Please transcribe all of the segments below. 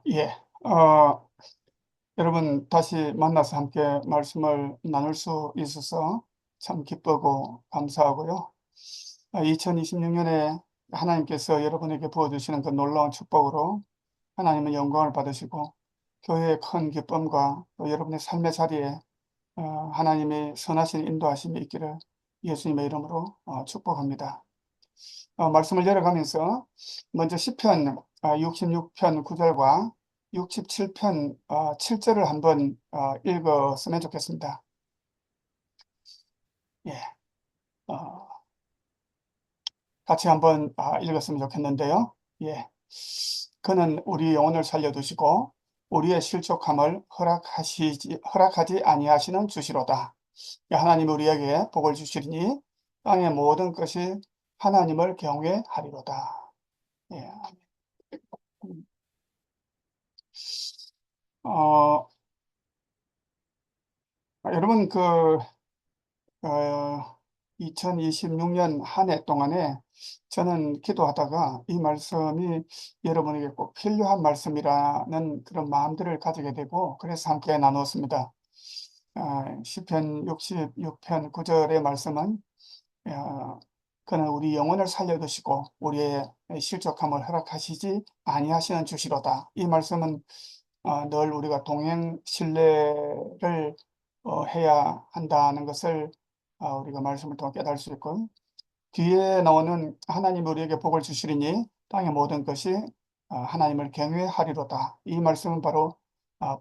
예, 여러분 다시 만나서 함께 말씀을 나눌 수 있어서 참 기쁘고 감사하고요. 2026년에 하나님께서 여러분에게 부어주시는 그 놀라운 축복으로 하나님의 영광을 받으시고 교회의 큰 기쁨과 또 여러분의 삶의 자리에 하나님의 선하신 인도하심이 있기를 예수님의 이름으로 축복합니다. 말씀을 열어가면서 먼저 시편 66편 9절과 67편 7절을 한번 읽었으면 좋겠습니다. 예, 어, 같이 한번 읽었으면 좋겠는데요. 예, 그는 우리 영혼을 살려두시고 우리의 실족함을 허락하지 아니하시는 주시로다. 예, 하나님 우리에게 복을 주시리니 땅의 모든 것이 하나님을 경외하리로다. 예, 어, 여러분, 2026년 한 해 동안에 저는 기도하다가 이 말씀이 여러분에게 꼭 필요한 말씀이라는 그런 마음들을 가지게 되고, 그래서 함께 나누었습니다. 시편 66편 9절의 말씀은, 그는 우리 영혼을 살려두시고, 우리의 실족함을 허락하시지 아니하시는 주시로다. 이 말씀은 늘 우리가 동행 신뢰를 해야 한다는 것을 우리가 말씀을 통해 깨달을 수 있고, 뒤에 나오는 하나님 우리에게 복을 주시리니 땅의 모든 것이 하나님을 경외하리로다. 이 말씀은 바로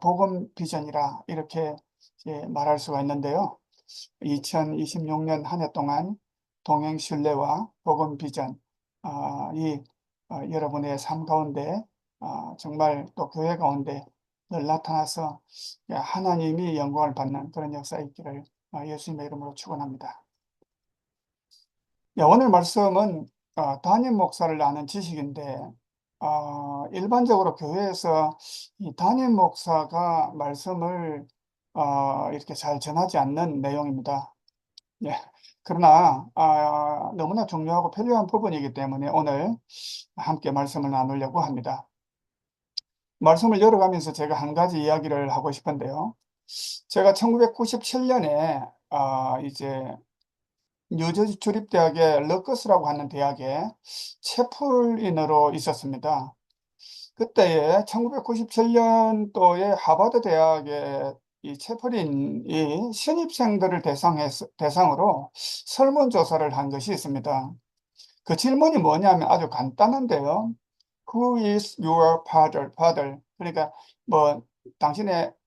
복음 비전이라 이렇게 이제 말할 수가 있는데요. 2026년 한 해 동안 동행 신뢰와 복음 비전, 이 여러분의 삶 가운데 정말 또 교회 가운데 늘 나타나서 하나님이 영광을 받는 그런 역사 있기를 예수님의 이름으로 축원합니다. 오늘 말씀은 담임 목사를 아는 지식인데 일반적으로 교회에서 이 담임 목사가 말씀을 이렇게 잘 전하지 않는 내용입니다. 예. 그러나 너무나 중요하고 필요한 부분이기 때문에 오늘 함께 말씀을 나누려고 합니다. 말씀을 열어가면서 제가 한 가지 이야기를 하고 싶은데요. 제가 1997년에 이제 뉴저지 주립대학의 러커스라고 하는 대학에 채플인으로 있었습니다. 그때에 1997년도에 하버드 대학의 이 채플인이 신입생들을 대상으로 설문조사를 한 것이 있습니다. 그 질문이 뭐냐면 아주 간단한데요. Who is your father? 그러니까 뭐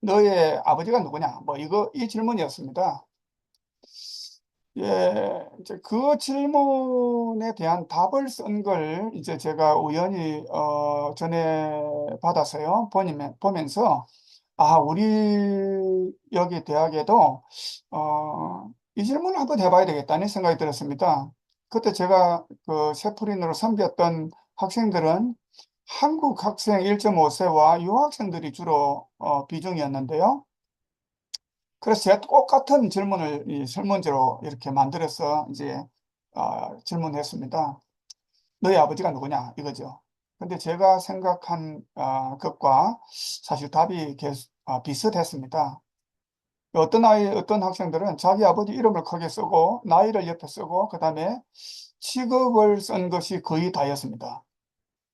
너의 아버지가 누구냐? 뭐 이 질문이었습니다. 예, 이제 그 질문에 대한 답을 쓴 걸 이제 제가 우연히 전에 받았어요. 보면서 우리 여기 대학에도 이 질문을 한번 해봐야 되겠다는 생각이 들었습니다. 그때 제가 그 세프린으로 섬겼던 학생들은 한국 학생 1.5세와 유학생들이 주로 비중이었는데요. 그래서 제가 똑같은 질문을 이 설문지로 이렇게 만들어서 이제 질문했습니다. 너희 아버지가 누구냐 이거죠. 근데 제가 생각한 것과 사실 답이 비슷했습니다. 어떤 학생들은 자기 아버지 이름을 크게 쓰고 나이를 옆에 쓰고 그다음에 직업을 쓴 것이 거의 다였습니다.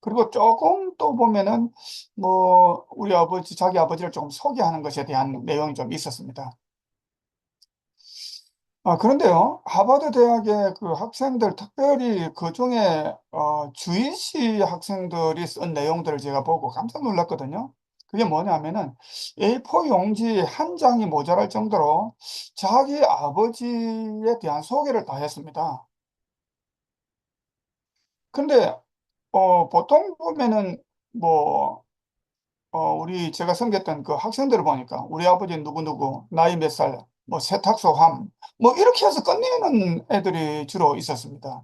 그리고 조금 또 보면은 뭐 자기 아버지를 조금 소개하는 것에 대한 내용이 좀 있었습니다. 그런데요, 하버드 대학의 그 학생들, 특별히 그 중에, 주이시 학생들이 쓴 내용들을 제가 보고 깜짝 놀랐거든요. 그게 뭐냐면은 A4 용지 한 장이 모자랄 정도로 자기 아버지에 대한 소개를 다 했습니다. 근데, 보통 보면은 뭐, 제가 섬겼던 그 학생들을 보니까 우리 아버지 누구누구, 나이 몇 살, 뭐 세탁소 뭐 이렇게 해서 끝내는 애들이 주로 있었습니다.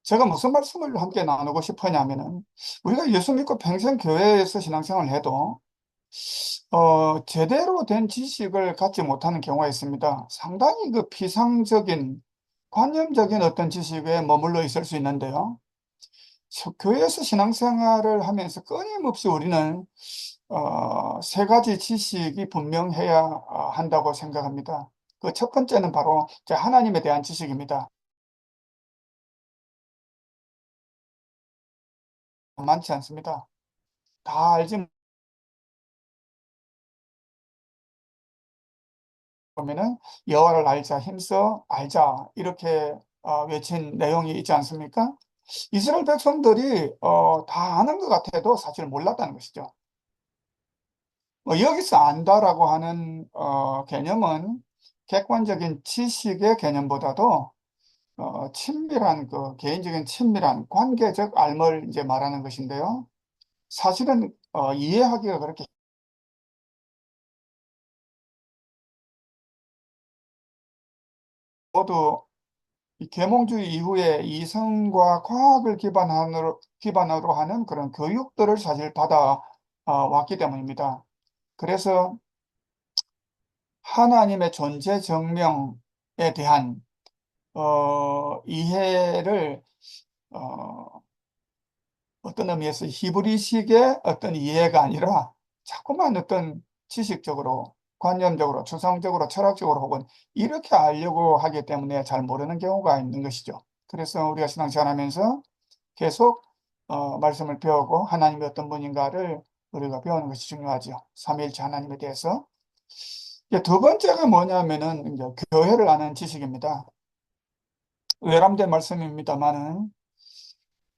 제가 무슨 말씀을 함께 나누고 싶으냐면은 우리가 예수 믿고 평생 교회에서 신앙생활을 해도 제대로 된 지식을 갖지 못하는 경우가 있습니다. 상당히 그 피상적인 관념적인 어떤 지식에 머물러 있을 수 있는데요. 교회에서 신앙생활을 하면서 끊임없이 우리는 세 가지 지식이 분명해야 한다고 생각합니다. 그 첫 번째는 바로 이제 하나님에 대한 지식입니다. 많지 않습니다. 다 알지 보면은 여호와를 알자 힘써 알자 이렇게 외친 내용이 있지 않습니까? 이스라엘 백성들이 다 아는 것 같아도 사실 몰랐다는 것이죠. 여기서 안다라고 하는 개념은 객관적인 지식의 개념보다도 친밀한 그 개인적인 친밀한 관계적 알을 이제 말하는 것인데요. 사실은 이해하기가 그렇게 모두 이 계몽주의 이후에 이성과 과학을 기반으로 하는 그런 교육들을 사실 받아 왔기 때문입니다. 그래서 하나님의 존재 증명에 대한 이해를 어, 어떤 의미에서 히브리식의 어떤 이해가 아니라 자꾸만 어떤 지식적으로, 관념적으로, 추상적으로, 철학적으로 혹은 이렇게 알려고 하기 때문에 잘 모르는 경우가 있는 것이죠. 그래서 우리가 신앙생활하면서 계속 말씀을 배우고 하나님이 어떤 분인가를 우리가 배우는 것이 중요하죠. 삼위일체 하나님에 대해서. 이제 두 번째가 뭐냐면은 이제 교회를 아는 지식입니다. 외람된 말씀입니다만은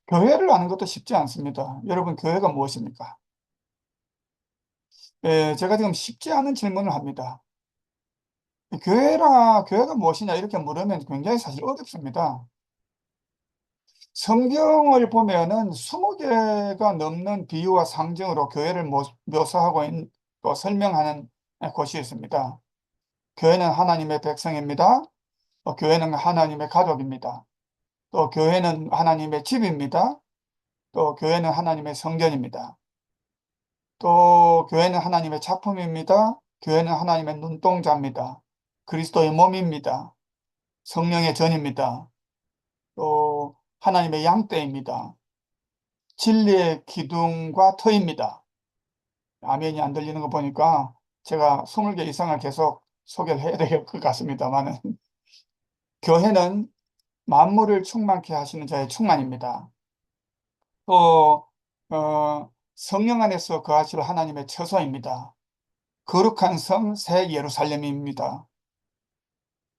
교회를 아는 것도 쉽지 않습니다. 여러분, 교회가 무엇입니까? 제가 지금 쉽지 않은 질문을 합니다. 교회가 무엇이냐 이렇게 물으면 굉장히 사실 어렵습니다. 성경을 보면은 20개가 넘는 비유와 상징으로 교회를 묘사하고 또 설명하는 곳이 있습니다. 교회는 하나님의 백성입니다. 또 교회는 하나님의 가족입니다. 또 교회는 하나님의 집입니다. 또 교회는 하나님의 성전입니다. 또 교회는 하나님의 작품입니다. 교회는 하나님의 눈동자입니다. 그리스도의 몸입니다. 성령의 전입니다. 또 하나님의 양떼입니다. 진리의 기둥과 터입니다. 아멘이 안 들리는 거 보니까 제가 20개 이상을 계속 소개를 해야 될 것 같습니다만은 교회는 만물을 충만케 하시는 자의 충만입니다. 또 성령 안에서 거하실 하나님의 처소입니다. 거룩한 성 새 예루살렘입니다.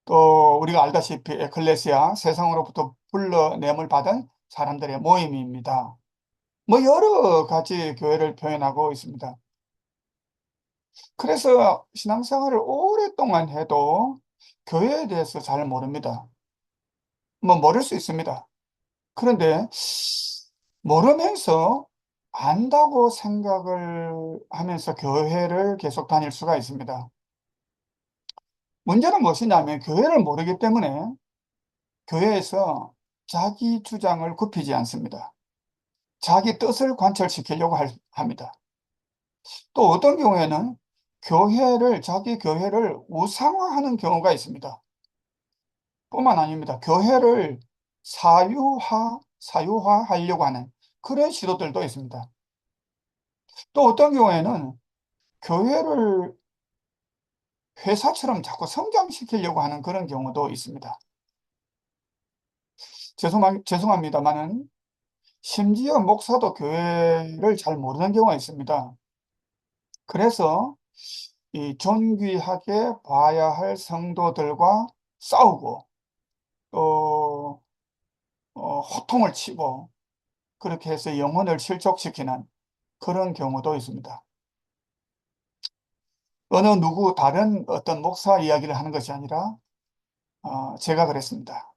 또 우리가 알다시피 에클레시아 세상으로부터 불러냄을 받은 사람들의 모임입니다. 뭐 여러 가지 교회를 표현하고 있습니다. 그래서 신앙생활을 오랫동안 해도 교회에 대해서 잘 모릅니다. 뭐 모를 수 있습니다. 그런데 모르면서 안다고 생각을 하면서 교회를 계속 다닐 수가 있습니다. 문제는 무엇이냐면 교회를 모르기 때문에 교회에서 자기 주장을 굽히지 않습니다. 자기 뜻을 관철시키려고 합니다. 또 어떤 경우에는 자기 교회를 우상화하는 경우가 있습니다. 뿐만 아닙니다. 교회를 사유화하려고 하는 그런 시도들도 있습니다. 또 어떤 경우에는 교회를 회사처럼 자꾸 성장시키려고 하는 그런 경우도 있습니다. 죄송합니다만은 심지어 목사도 교회를 잘 모르는 경우가 있습니다. 그래서 이 존귀하게 봐야 할 성도들과 싸우고 또 호통을 치고 그렇게 해서 영혼을 실족시키는 그런 경우도 있습니다. 어느 누구 다른 어떤 목사 이야기를 하는 것이 아니라 제가 그랬습니다.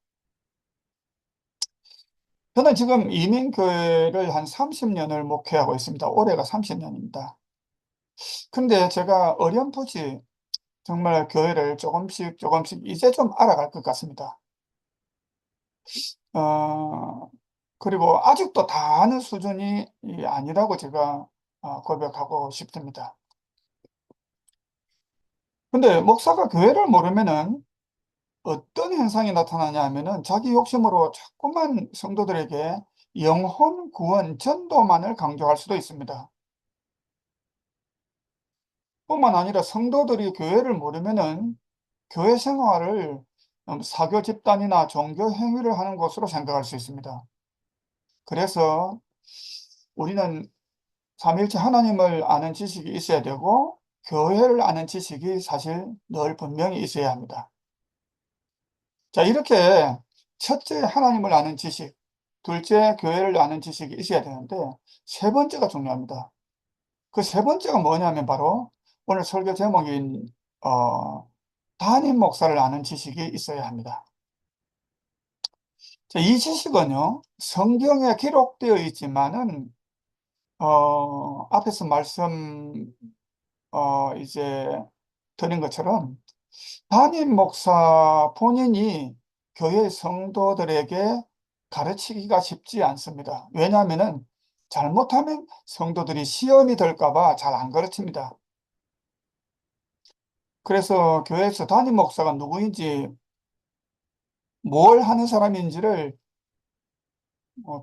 저는 지금 이민교회를 한 30년을 목회하고 있습니다. 올해가 30년입니다. 근데 제가 어렴풋이 정말 교회를 조금씩 조금씩 이제 좀 알아갈 것 같습니다. 어, 그리고 아직도 다 아는 수준이 아니라고 제가 고백하고 싶습니다. 근데 목사가 교회를 모르면은 어떤 현상이 나타나냐 하면은 자기 욕심으로 자꾸만 성도들에게 영혼 구원 전도만을 강조할 수도 있습니다. 뿐만 아니라 성도들이 교회를 모르면은 교회 생활을 사교 집단이나 종교 행위를 하는 것으로 생각할 수 있습니다. 그래서 우리는 삼위일체 하나님을 아는 지식이 있어야 되고 교회를 아는 지식이 사실 늘 분명히 있어야 합니다. 자, 이렇게 첫째 하나님을 아는 지식, 둘째 교회를 아는 지식이 있어야 되는데 세 번째가 중요합니다. 그 세 번째가 뭐냐면 바로 오늘 설교 제목인 담임 목사를 아는 지식이 있어야 합니다. 자, 이 지식은요, 성경에 기록되어 있지만은 앞에서 이제 드린 것처럼 담임 목사 본인이 교회 성도들에게 가르치기가 쉽지 않습니다. 왜냐하면은 잘못하면 성도들이 시험이 될까 봐 잘 안 가르칩니다. 그래서 교회에서 담임 목사가 누구인지 뭘 하는 사람인지를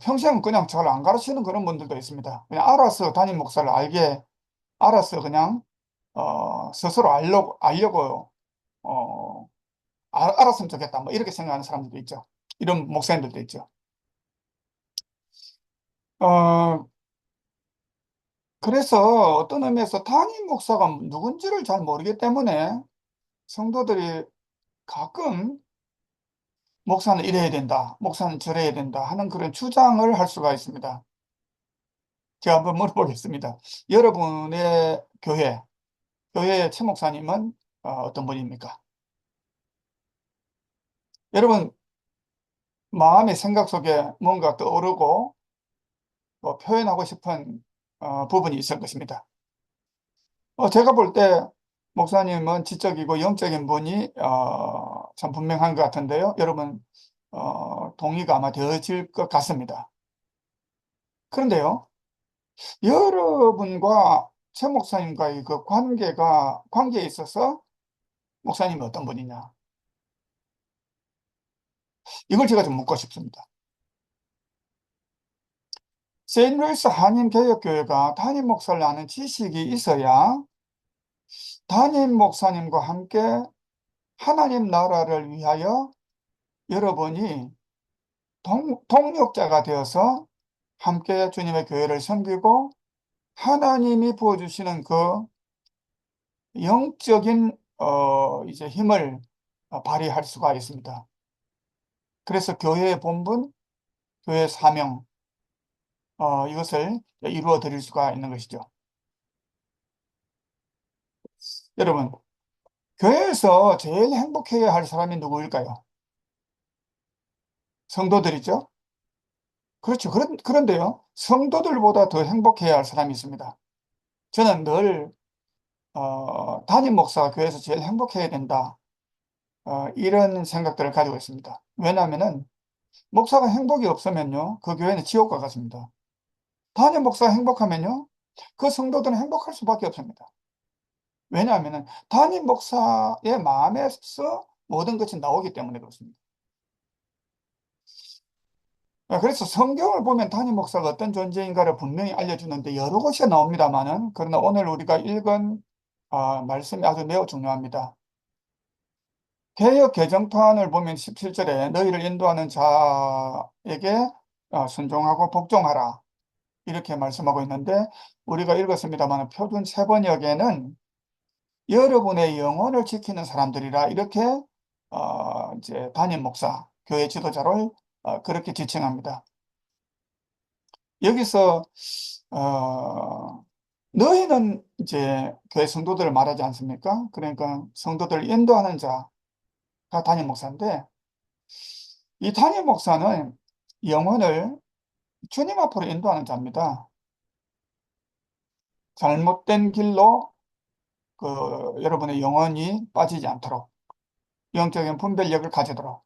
평생 그냥 잘 안 가르치는 그런 분들도 있습니다. 그냥 알아서 담임 목사를 알아서 그냥 스스로 알려고 어, 알았으면 좋겠다. 뭐 이렇게 생각하는 사람들도 있죠. 이런 목사님들도 있죠. 어, 그래서 어떤 의미에서 담임 목사가 누군지를 잘 모르기 때문에 성도들이 가끔 목사는 이래야 된다, 목사는 저래야 된다 하는 그런 주장을 할 수가 있습니다. 제가 한번 물어보겠습니다. 여러분의 교회의 최 목사님은 어떤 분입니까? 여러분 마음의 생각 속에 뭔가 떠오르고 표현하고 싶은 부분이 있을 것입니다. 제가 볼 때 목사님은 지적이고 영적인 분이 참 분명한 것 같은데요. 여러분 동의가 아마 되어질 것 같습니다. 그런데요, 여러분과 최 목사님과의 그 관계에 있어서 목사님이 어떤 분이냐? 이걸 제가 좀 묻고 싶습니다. 세인루이스 한인개혁교회가 담임 목사를 아는 지식이 있어야 담임 목사님과 함께 하나님 나라를 위하여 여러분이 동력자가 되어서 함께 주님의 교회를 섬기고 하나님이 부어주시는 그 영적인 이제 힘을 발휘할 수가 있습니다. 그래서 교회의 본분, 교회의 사명 이것을 이루어 드릴 수가 있는 것이죠. 여러분, 교회에서 제일 행복해야 할 사람이 누구일까요? 성도들이죠. 그렇죠. 그런데요, 성도들보다 더 행복해야 할 사람이 있습니다. 저는 늘 담임 목사가 교회에서 제일 행복해야 된다. 이런 생각들을 가지고 있습니다. 왜냐하면은 목사가 행복이 없으면요, 그 교회는 지옥과 같습니다. 담임 목사가 행복하면요, 그 성도들은 행복할 수밖에 없습니다. 왜냐하면은 담임 목사의 마음에서 모든 것이 나오기 때문에 그렇습니다. 그래서 성경을 보면 담임 목사가 어떤 존재인가를 분명히 알려주는데 여러 곳에 나옵니다만은, 그러나 오늘 우리가 읽은 말씀이 아주 매우 중요합니다. 개역 개정판을 보면 17절에 너희를 인도하는 자에게 순종하고 복종하라 이렇게 말씀하고 있는데, 우리가 읽었습니다만 표준 세번역에는 여러분의 영혼을 지키는 사람들이라 이렇게 이제 담임 목사, 교회 지도자를 그렇게 지칭합니다. 여기서 어, 너희는 이제 교회 성도들을 말하지 않습니까? 그러니까 성도들을 인도하는 자가 담임 목사인데, 이 담임 목사는 영혼을 주님 앞으로 인도하는 자입니다. 잘못된 길로 그 여러분의 영혼이 빠지지 않도록 영적인 분별력을 가지도록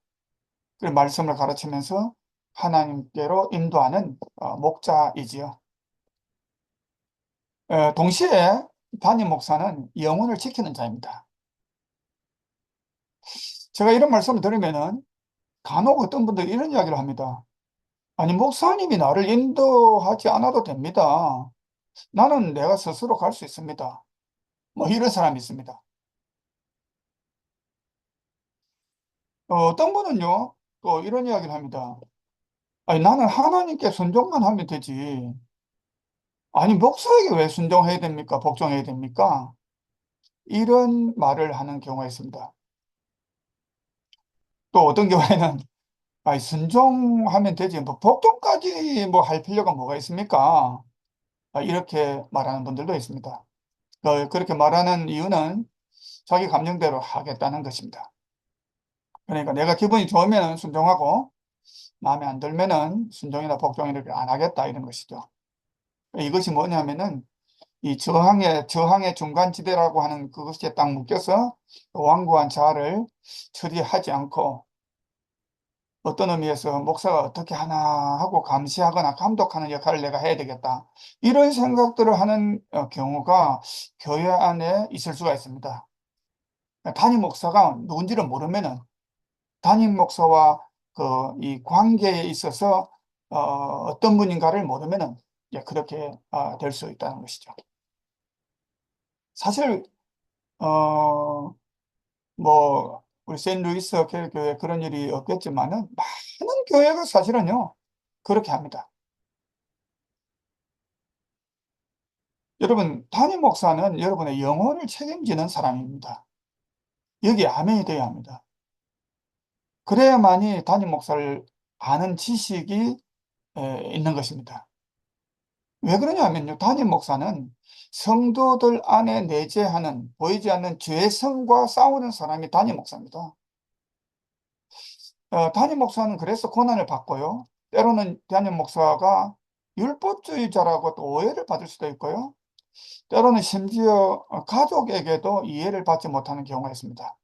그 말씀을 가르치면서 하나님께로 인도하는 목자이지요. 동시에 담임 목사는 영혼을 지키는 자입니다. 제가 이런 말씀을 들으면은 간혹 어떤 분들이 이런 이야기를 합니다. 아니, 목사님이 나를 인도하지 않아도 됩니다. 나는 내가 스스로 갈 수 있습니다. 뭐 이런 사람이 있습니다. 어떤 분은요, 또 이런 이야기를 합니다. 아니, 나는 하나님께 순종만 하면 되지. 아니, 목사에게 왜 순종해야 됩니까? 복종해야 됩니까? 이런 말을 하는 경우가 있습니다. 또 어떤 경우에는, 아니, 순종하면 되지. 뭐, 복종까지 뭐 할 필요가 뭐가 있습니까? 이렇게 말하는 분들도 있습니다. 그렇게 말하는 이유는 자기 감정대로 하겠다는 것입니다. 그러니까 내가 기분이 좋으면 순종하고, 마음에 안 들면은 순종이나 복종 이렇게 안 하겠다 이런 것이죠. 이것이 뭐냐면은 이 저항의 중간지대라고 하는 그것에 딱 묶여서 완고한 자아를 처리하지 않고 어떤 의미에서 목사가 어떻게 하나 하고 감시하거나 감독하는 역할을 내가 해야 되겠다. 이런 생각들을 하는 경우가 교회 안에 있을 수가 있습니다. 담임 목사가 누군지를 모르면은 담임 목사와 이 관계에 있어서 어떤 분인가를 모르면은 그렇게 될 수 있다는 것이죠. 사실 뭐 우리 세인트루이스 교회 그런 일이 없겠지만은 많은 교회가 사실은요 그렇게 합니다. 여러분 담임 목사는 여러분의 영혼을 책임지는 사람입니다. 여기 아멘이 돼야 합니다. 그래야만이 담임 목사를 아는 지식이 있는 것입니다. 왜 그러냐면요. 담임 목사는 성도들 안에 내재하는 보이지 않는 죄성과 싸우는 사람이 담임 목사입니다. 담임 목사는 그래서 고난을 받고요. 때로는 담임 목사가 율법주의자라고 또 오해를 받을 수도 있고요. 때로는 심지어 가족에게도 이해를 받지 못하는 경우가 있습니다.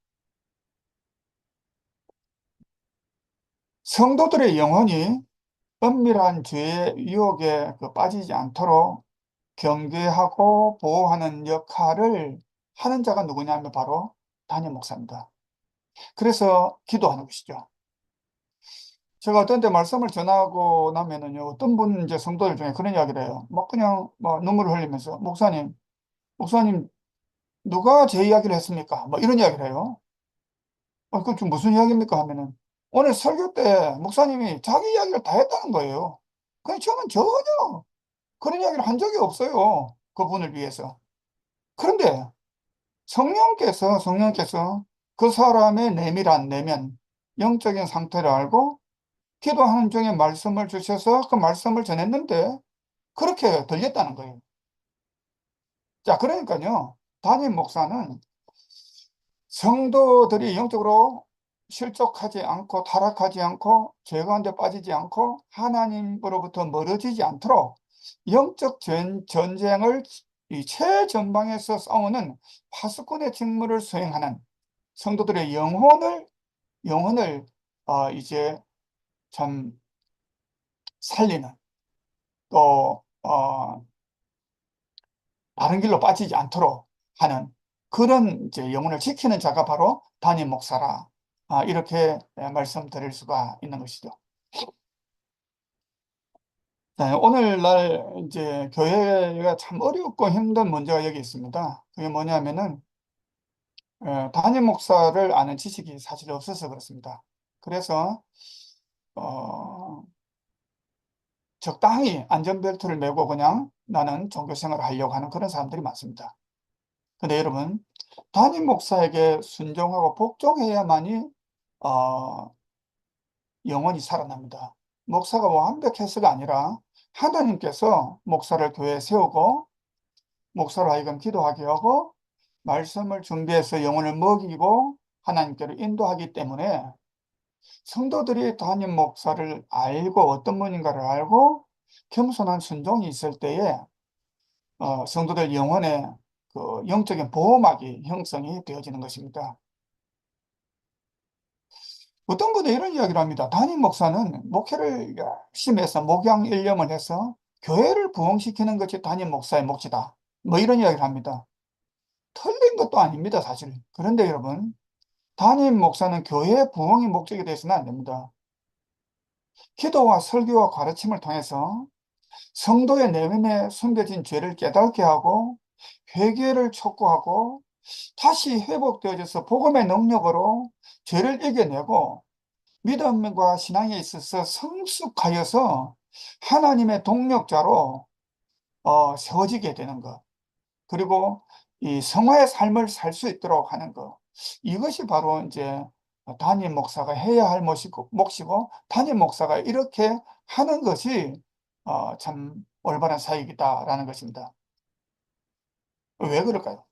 성도들의 영혼이 은밀한 죄의 유혹에 빠지지 않도록 경계하고 보호하는 역할을 하는 자가 누구냐면 바로 담임 목사입니다. 그래서 기도하는 것이죠. 제가 어떤 때 말씀을 전하고 나면은요, 어떤 분 이제 성도들 중에 그런 이야기를 해요. 막 그냥 막 눈물을 흘리면서, 목사님, 누가 제 이야기를 했습니까? 뭐 이런 이야기를 해요. 그 좀 무슨 이야기입니까? 하면은, 오늘 설교 때 목사님이 자기 이야기를 다 했다는 거예요. 근데 저는 전혀 그런 이야기를 한 적이 없어요. 그분을 위해서. 그런데 성령께서 그 사람의 내밀한 내면, 영적인 상태를 알고 기도하는 중에 말씀을 주셔서 그 말씀을 전했는데 그렇게 들렸다는 거예요. 자, 그러니까요. 담임 목사는 성도들이 영적으로 실족하지 않고 타락하지 않고 죄 가운데 빠지지 않고 하나님으로부터 멀어지지 않도록 영적 전쟁을 이 최전방에서 싸우는 파수꾼의 직무를 수행하는 성도들의 영혼을 이제 참 살리는 또 바른 길로 빠지지 않도록 하는 그런 이제 영혼을 지키는 자가 바로 담임 목사라. 이렇게 말씀드릴 수가 있는 것이죠. 네, 오늘날 이제 교회가 참 어렵고 힘든 문제가 여기 있습니다. 그게 뭐냐면은 담임 목사를 아는 지식이 사실 없어서 그렇습니다. 그래서 어, 적당히 안전벨트를 메고 그냥 나는 종교 생활을 하려고 하는 그런 사람들이 많습니다. 근데 여러분, 담임 목사에게 순종하고 복종해야만이 어, 영원히 살아납니다. 목사가 뭐 완벽해서가 아니라 하나님께서 목사를 교회에 세우고 목사로 하여금 기도하게 하고 말씀을 준비해서 영혼을 먹이고 하나님께로 인도하기 때문에 성도들이 담임 목사를 알고 어떤 분인가를 알고 겸손한 순종이 있을 때에 성도들 영혼의 그 영적인 보호막이 형성이 되어지는 것입니다. 어떤 분은 이런 이야기를 합니다. 담임 목사는 목회를 열심히 해서 목양 일념을 해서 교회를 부흥시키는 것이 담임 목사의 몫이다. 뭐 이런 이야기를 합니다. 틀린 것도 아닙니다, 사실. 그런데 여러분, 담임 목사는 교회 부흥이 목적이 되어서는 안 됩니다. 기도와 설교와 가르침을 통해서 성도의 내면에 숨겨진 죄를 깨닫게 하고 회개를 촉구하고 다시 회복되어져서 복음의 능력으로 죄를 이겨내고 믿음과 신앙에 있어서 성숙하여서 하나님의 동력자로 세워지게 되는 것. 그리고 이 성화의 삶을 살 수 있도록 하는 것. 이것이 바로 이제 담임 목사가 해야 할 몫이고 담임 목사가 이렇게 하는 것이 참 올바른 사역이다라는 것입니다. 왜 그럴까요?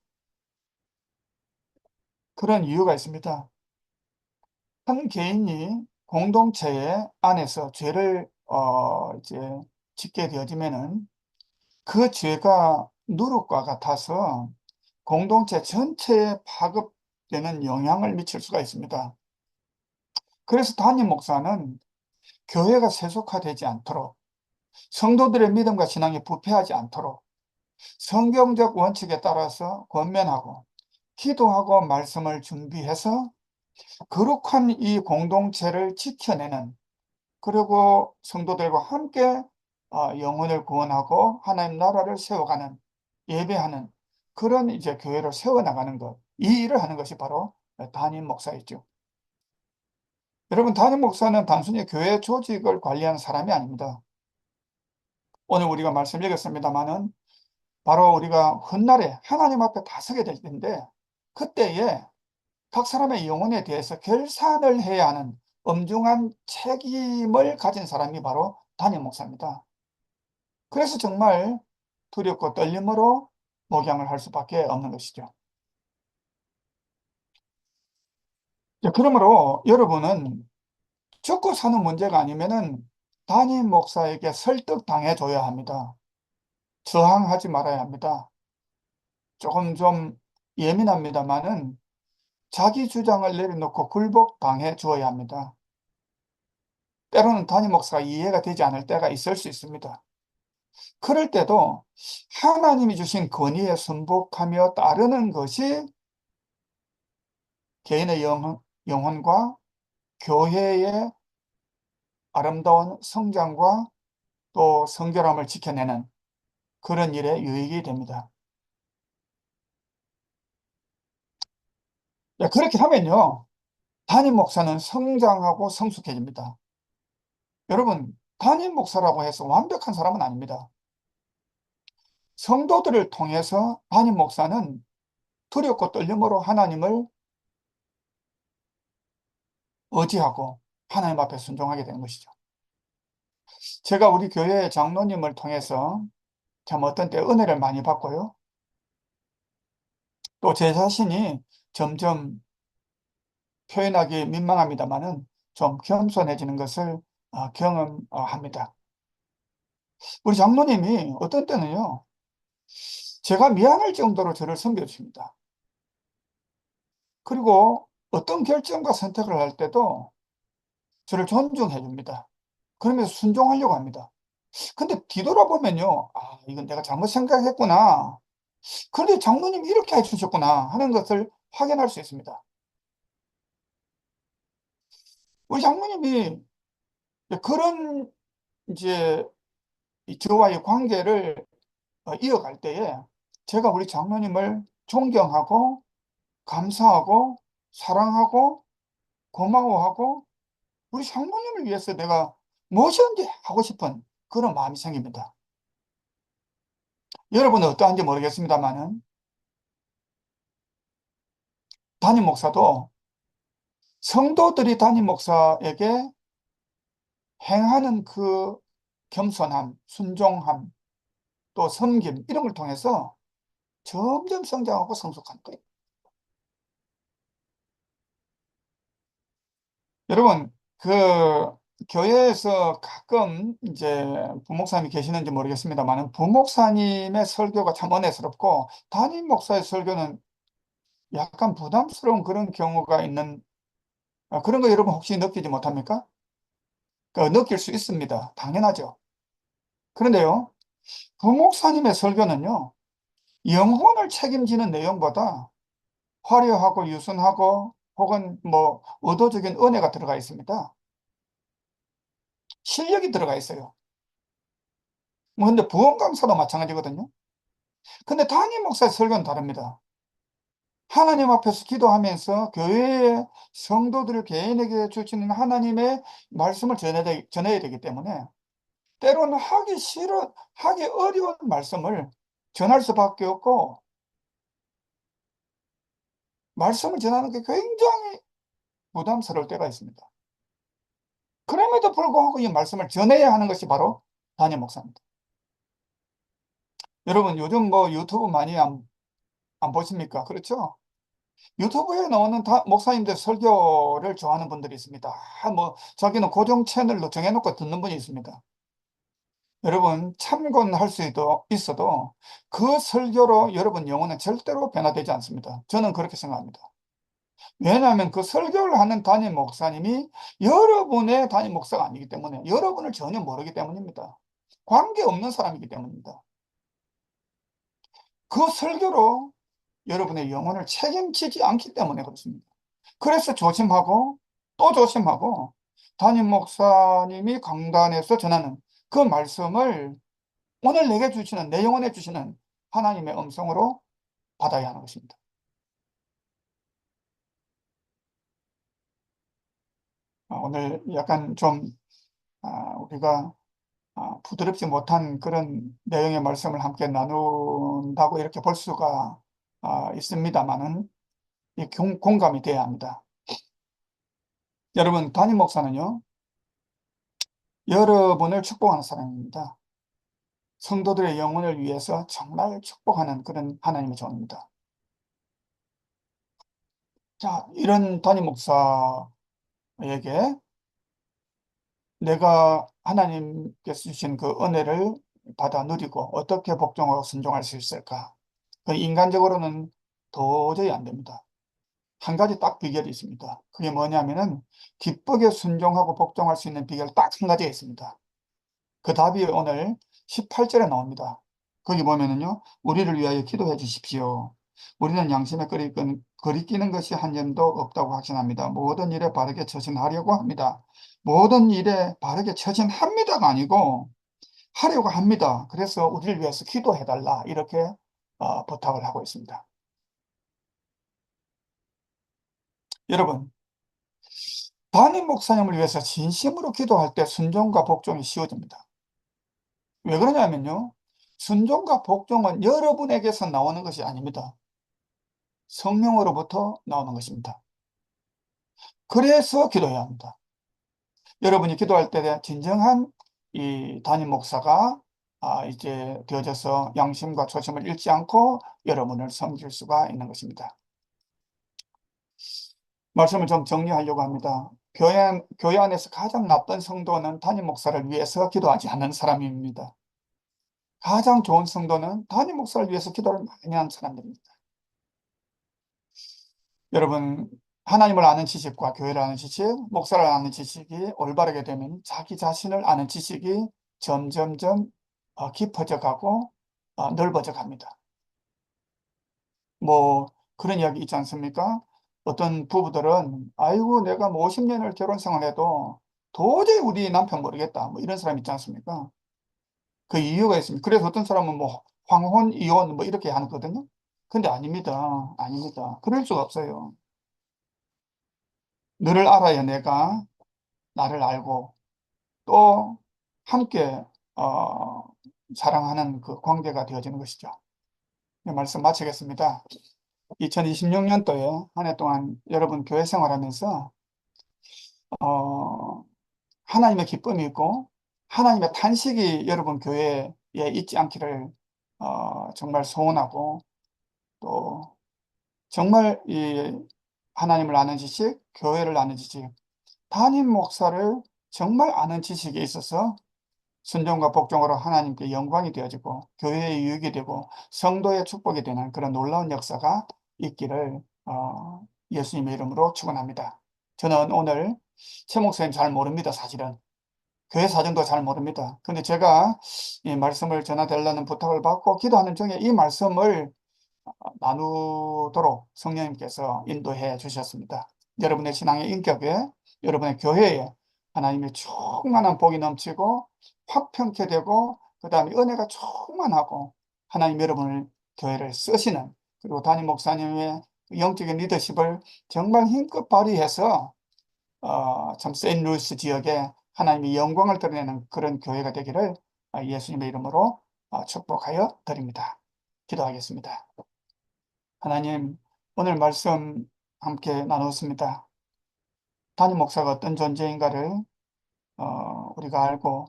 그런 이유가 있습니다. 한 개인이 공동체 안에서 죄를 이제 짓게 되어지면은 그 죄가 누룩과 같아서 공동체 전체에 파급되는 영향을 미칠 수가 있습니다. 그래서 담임 목사는 교회가 세속화되지 않도록, 성도들의 믿음과 신앙이 부패하지 않도록 성경적 원칙에 따라서 권면하고 기도하고 말씀을 준비해서 거룩한 이 공동체를 지켜내는, 그리고 성도들과 함께 영혼을 구원하고 하나님 나라를 세워가는, 예배하는 그런 이제 교회를 세워나가는 것, 이 일을 하는 것이 바로 담임 목사이죠. 여러분, 담임 목사는 단순히 교회 조직을 관리하는 사람이 아닙니다. 오늘 우리가 말씀 읽었습니다마는 바로 우리가 훗날에 하나님 앞에 다 서게 될 텐데, 그때에 각 사람의 영혼에 대해서 결산을 해야 하는 엄중한 책임을 가진 사람이 바로 담임 목사입니다. 그래서 정말 두렵고 떨림으로 목양을 할 수밖에 없는 것이죠. 그러므로 여러분은 죽고 사는 문제가 아니면은 담임 목사에게 설득당해 줘야 합니다. 저항하지 말아야 합니다. 조금 좀 예민합니다만은 자기 주장을 내려놓고 굴복당해 주어야 합니다. 때로는 담임 목사가 이해가 되지 않을 때가 있을 수 있습니다. 그럴 때도 하나님이 주신 권위에 순복하며 따르는 것이 개인의 영혼과 교회의 아름다운 성장과 또 성결함을 지켜내는 그런 일에 유익이 됩니다. 그렇게 하면요, 담임 목사는 성장하고 성숙해집니다. 여러분, 담임 목사라고 해서 완벽한 사람은 아닙니다. 성도들을 통해서 담임 목사는 두렵고 떨림으로 하나님을 의지하고 하나님 앞에 순종하게 되는 것이죠. 제가 우리 교회 장로님을 통해서 참 어떤 때 은혜를 많이 받고요. 또 제 자신이 점점 표현하기 민망합니다만은 좀 겸손해지는 것을 경험합니다. 우리 장로님이 어떤 때는요, 제가 미안할 정도로 저를 섬겨주십니다. 그리고 어떤 결정과 선택을 할 때도 저를 존중해 줍니다. 그러면서 순종하려고 합니다. 근데 뒤돌아보면요, 이건 내가 잘못 생각했구나. 그런데 장로님이 이렇게 해주셨구나 하는 것을 확인할 수 있습니다. 우리 장로님이 그런 이제 저와의 관계를 이어갈 때에 제가 우리 장로님을 존경하고 감사하고 사랑하고 고마워하고 우리 장로님을 위해서 내가 무엇이든지 하고 싶은 그런 마음이 생깁니다. 여러분은 어떠한지 모르겠습니다만은 담임 목사도 성도들이 담임 목사에게 행하는 그 겸손함, 순종함, 또 섬김 이런 걸 통해서 점점 성장하고 성숙하는 거예요. 여러분, 교회에서 가끔 이제 부목사님이 계시는지 모르겠습니다만 부목사님의 설교가 참 은혜스럽고 담임 목사의 설교는 약간 부담스러운 그런 경우가 있는 그런 거 여러분 혹시 느끼지 못합니까? 느낄 수 있습니다. 당연하죠. 그런데요, 부목사님의 설교는요, 영혼을 책임지는 내용보다 화려하고 유순하고 혹은 뭐 의도적인 은혜가 들어가 있습니다. 실력이 들어가 있어요. 뭐 근데 부흥 강사도 마찬가지거든요. 근데 담임 목사의 설교는 다릅니다. 하나님 앞에서 기도하면서 교회의 성도들 개인에게 주시는 하나님의 말씀을 전해야 되기 때문에 때로는 하기 어려운 말씀을 전할 수밖에 없고, 말씀을 전하는 게 굉장히 부담스러울 때가 있습니다. 그럼에도 불구하고 이 말씀을 전해야 하는 것이 바로 담임 목사입니다. 여러분, 요즘 뭐 유튜브 많이 안 보십니까? 그렇죠? 유튜브에 나오는 목사님들 설교를 좋아하는 분들이 있습니다. 뭐 자기는 고정 채널로 정해놓고 듣는 분이 있습니다. 여러분, 참고는 할 수 있어도 그 설교로 여러분 영혼은 절대로 변화되지 않습니다. 저는 그렇게 생각합니다. 왜냐하면 그 설교를 하는 담임 목사님이 여러분의 담임 목사가 아니기 때문에, 여러분을 전혀 모르기 때문입니다. 관계없는 사람이기 때문입니다. 그 설교로 여러분의 영혼을 책임지지 않기 때문에 그렇습니다. 그래서 조심하고 또 조심하고, 담임 목사님이 강단에서 전하는 그 말씀을 오늘 내게 주시는, 내 영혼에 주시는 하나님의 음성으로 받아야 하는 것입니다. 오늘 약간 좀 우리가 부드럽지 못한 그런 내용의 말씀을 함께 나눈다고 이렇게 볼 수가 있습니다만은, 이 공감이 돼야 합니다. 여러분, 담임 목사는요, 여러분을 축복하는 사람입니다. 성도들의 영혼을 위해서 정말 축복하는 그런 하나님의 종입니다. 자, 이런 담임 목사에게 내가 하나님께서 주신 그 은혜를 받아 누리고 어떻게 복종하고 순종할 수 있을까? 그 인간적으로는 도저히 안 됩니다. 한 가지 딱 비결이 있습니다. 그게 뭐냐면은 기쁘게 순종하고 복종할 수 있는 비결 딱 한 가지가 있습니다. 그 답이 오늘 18절에 나옵니다. 거기 보면은요, 우리를 위하여 기도해 주십시오. 우리는 양심에 거리끼는 것이 한 점도 없다고 확신합니다. 모든 일에 바르게 처신하려고 합니다. 모든 일에 바르게 처신합니다가 아니고 하려고 합니다. 그래서 우리를 위해서 기도해 달라, 이렇게 부탁을 하고 있습니다. 여러분, 담임 목사님을 위해서 진심으로 기도할 때 순종과 복종이 쉬워집니다. 왜 그러냐면요, 순종과 복종은 여러분에게서 나오는 것이 아닙니다. 성령으로부터 나오는 것입니다. 그래서 기도해야 합니다. 여러분이 기도할 때 진정한 이 담임 목사가 이제 되어져서 양심과 초심을 잃지 않고 여러분을 섬길 수가 있는 것입니다. 말씀을 좀 정리하려고 합니다. 교회 안에서 가장 나쁜 성도는 담임 목사를 위해서 기도하지 않는 사람입니다. 가장 좋은 성도는 담임 목사를 위해서 기도를 많이 하는 사람들입니다. 여러분, 하나님을 아는 지식과 교회를 아는 지식, 목사를 아는 지식이 올바르게 되면 자기 자신을 아는 지식이 점점점 깊어져 가고 넓어져 갑니다. 뭐 그런 이야기 있지 않습니까? 어떤 부부들은 아이고 내가 뭐 50년을 결혼 생활해도 도저히 우리 남편 모르겠다, 뭐 이런 사람 있지 않습니까? 그 이유가 있습니다. 그래서 어떤 사람은 뭐 황혼, 이혼 뭐 이렇게 하거든요. 근데 아닙니다. 아닙니다. 그럴 수가 없어요. 너를 알아야 내가 나를 알고 또 함께 어, 사랑하는 그 관계가 되어지는 것이죠. 이 말씀 마치겠습니다. 2026년도에 한 해 동안 여러분 교회 생활하면서 어, 하나님의 기쁨이 있고 하나님의 탄식이 여러분 교회에 있지 않기를 정말 소원하고, 또 정말 이 하나님을 아는 지식, 교회를 아는 지식, 담임 목사를 정말 아는 지식에 있어서 순종과 복종으로 하나님께 영광이 되어지고 교회의 유익이 되고 성도의 축복이 되는 그런 놀라운 역사가 있기를 예수님의 이름으로 축원합니다. 저는 오늘 최 목사님 잘 모릅니다. 사실은 교회 사정도 잘 모릅니다. 근데 제가 이 말씀을 전해달라는 부탁을 받고 기도하는 중에 이 말씀을 나누도록 성령님께서 인도해 주셨습니다. 여러분의 신앙의 인격에, 여러분의 교회에 하나님의 충만한 복이 넘치고 화평케 되고 그다음에 은혜가 충만하고 하나님 여러분을 교회를 쓰시는, 그리고 담임 목사님의 영적인 리더십을 정말 힘껏 발휘해서 참 세인루이스 지역에 하나님의 영광을 드러내는 그런 교회가 되기를 예수님의 이름으로 축복하여 드립니다. 기도하겠습니다. 하나님, 오늘 말씀 함께 나눴습니다. 담임 목사가 어떤 존재인가를 우리가 알고,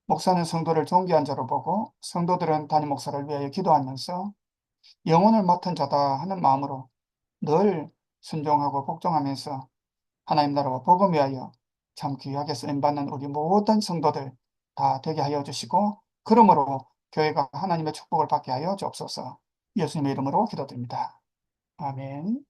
목사는 성도를 존귀한 자로 보고 성도들은 담임 목사를 위하여 기도하면서 영혼을 맡은 자다 하는 마음으로 늘 순종하고 복종하면서 하나님 나라와 복음 위하여 참 귀하게 쓰임받는 우리 모든 성도들 다 되게 하여 주시고, 그러므로 교회가 하나님의 축복을 받게 하여 주옵소서. 예수님의 이름으로 기도드립니다. 아멘.